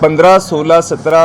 15, 16, 17,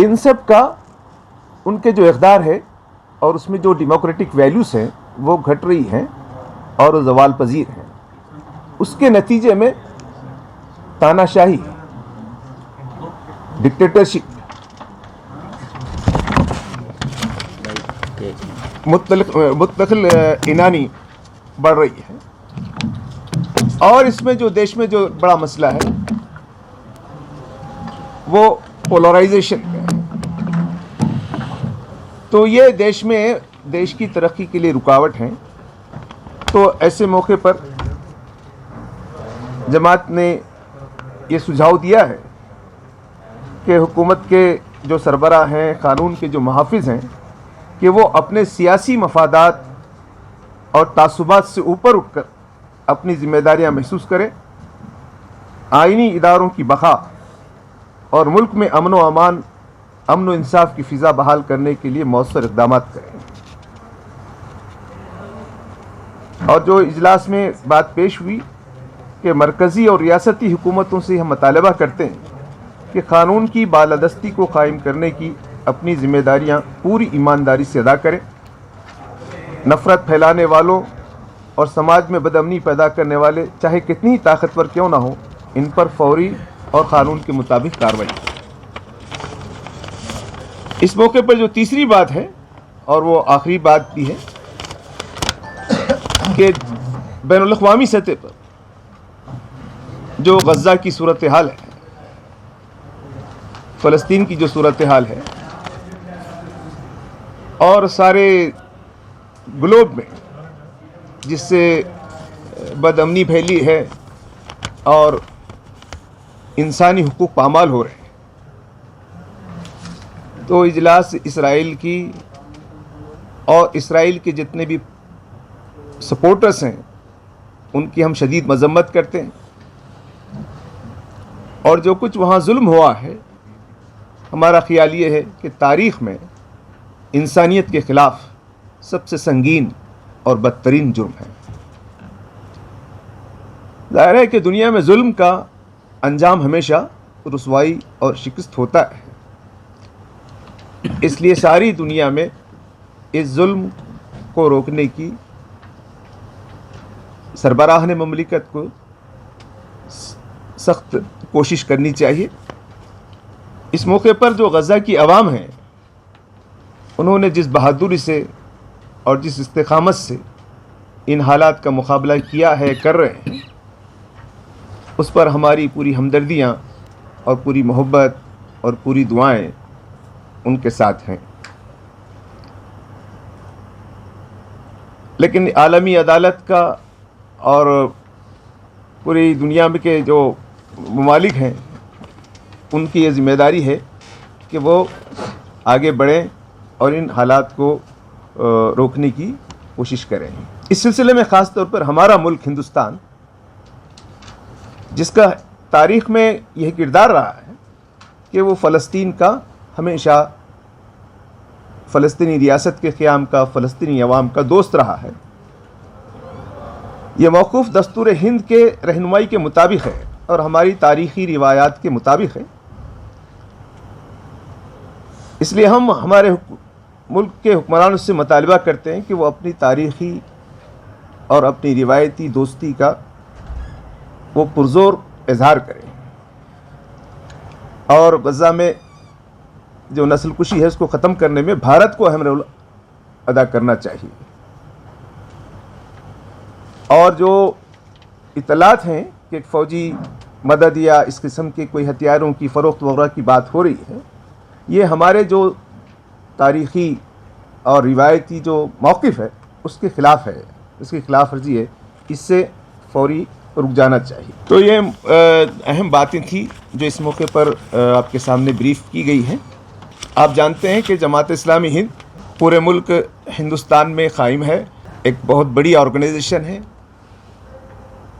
ان سب کا ان کے جو اقدار ہے اور اس میں جو ڈیموکریٹک ویلیوز ہیں وہ گھٹ رہی ہیں اور وہ زوال پذیر ہیں. اس کے نتیجے میں تاناشاہی، ڈکٹیٹرشپ، مطلق عنانی بڑھ رہی ہے. اور اس میں جو دیش میں جو بڑا مسئلہ ہے وہ پولرائزیشن ہے. تو یہ دیش کی ترقی کے لیے رکاوٹ ہیں. تو ایسے موقع پر جماعت نے یہ سجھاؤ دیا ہے کہ حکومت کے جو سربراہ ہیں، قانون کے جو محافظ ہیں، کہ وہ اپنے سیاسی مفادات اور تعصبات سے اوپر اٹھ کر اپنی ذمہ داریاں محسوس کریں، آئینی اداروں کی بقا اور ملک میں امن و امان، امن و انصاف کی فضا بحال کرنے کے لیے مؤثر اقدامات کریں. اور جو اجلاس میں بات پیش ہوئی کہ مرکزی اور ریاستی حکومتوں سے ہم مطالبہ کرتے ہیں کہ قانون کی بالادستی کو قائم کرنے کی اپنی ذمہ داریاں پوری ایمانداری سے ادا کریں. نفرت پھیلانے والوں اور سماج میں بدامنی پیدا کرنے والے چاہے کتنی ہی طاقتور کیوں نہ ہوں، ان پر فوری اور قانون کے مطابق کارروائی. اس موقع پر جو تیسری بات ہے اور وہ آخری بات بھی ہے کہ بین الاقوامی سطح پر جو غزہ کی صورتحال ہے، فلسطین کی جو صورتحال ہے، اور سارے گلوب میں جس سے بد امنی پھیلی ہے اور انسانی حقوق پامال ہو رہے ہیں، تو اجلاس اسرائیل کی اور اسرائیل کے جتنے بھی سپورٹرز ہیں ان کی ہم شدید مذمت کرتے ہیں. اور جو کچھ وہاں ظلم ہوا ہے، ہمارا خیال یہ ہے کہ تاریخ میں انسانیت کے خلاف سب سے سنگین اور بدترین جرم ہے. ظاہر ہے کہ دنیا میں ظلم کا انجام ہمیشہ رسوائی اور شکست ہوتا ہے. اس لیے ساری دنیا میں اس ظلم کو روکنے کی سربراہان مملکت کو سخت کوشش کرنی چاہیے. اس موقع پر جو غزہ کی عوام ہیں، انہوں نے جس بہادری سے اور جس استقامت سے ان حالات کا مقابلہ کیا ہے، کر رہے ہیں، اس پر ہماری پوری ہمدردیاں اور پوری محبت اور پوری دعائیں ان کے ساتھ ہیں. لیکن عالمی عدالت کا اور پوری دنیا میں کے جو ممالک ہیں ان کی یہ ذمہ داری ہے کہ وہ آگے بڑھیں اور ان حالات کو روکنے کی کوشش کریں. اس سلسلے میں خاص طور پر ہمارا ملک ہندوستان، جس کا تاریخ میں یہ کردار رہا ہے کہ وہ فلسطین کا ہمیشہ فلسطینی ریاست کے قیام کا، فلسطینی عوام کا دوست رہا ہے، یہ موقف دستور ہند کے رہنمائی کے مطابق ہے اور ہماری تاریخی روایات کے مطابق ہے. اس لیے ہم ہمارے ملک کے حکمرانوں سے مطالبہ کرتے ہیں کہ وہ اپنی تاریخی اور اپنی روایتی دوستی کا وہ پرزور اظہار کریں اور غزہ میں جو نسل کشی ہے اس کو ختم کرنے میں بھارت کو اہم رول ادا کرنا چاہیے. اور جو اطلاعات ہیں کہ فوجی مدد یا اس قسم کے کوئی ہتھیاروں کی فروخت وغیرہ کی بات ہو رہی ہے، یہ ہمارے جو تاریخی اور روایتی جو موقف ہے اس کے خلاف ہے، اس کی خلاف ورزی ہے. اس سے فوری رک جانا چاہیے. تو یہ اہم باتیں تھیں جو اس موقع پر آپ کے سامنے بریف کی گئی ہیں. آپ جانتے ہیں کہ جماعت اسلامی ہند پورے ملک ہندوستان میں قائم ہے، ایک بہت بڑی آرگنائزیشن ہے،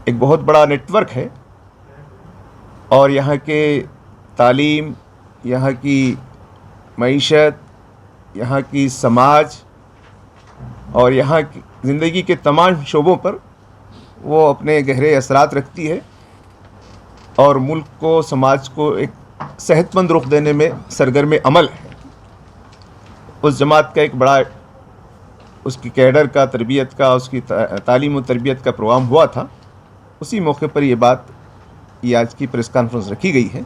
ایک بہت بڑا نیٹ ورک ہے، اور یہاں کے تعلیم، یہاں کی معیشت، یہاں کی سماج اور یہاں کی زندگی کے تمام شعبوں پر وہ اپنے گہرے اثرات رکھتی ہے اور ملک کو، سماج کو ایک صحت مند رخ دینے میں سرگرم عمل ہے. اس جماعت کا ایک بڑا اس کی کیڈر کا، تربیت کا، اس کی تعلیم و تربیت کا پروگرام ہوا تھا. اسی موقع پر یہ آج کی پریس کانفرنس رکھی گئی ہے.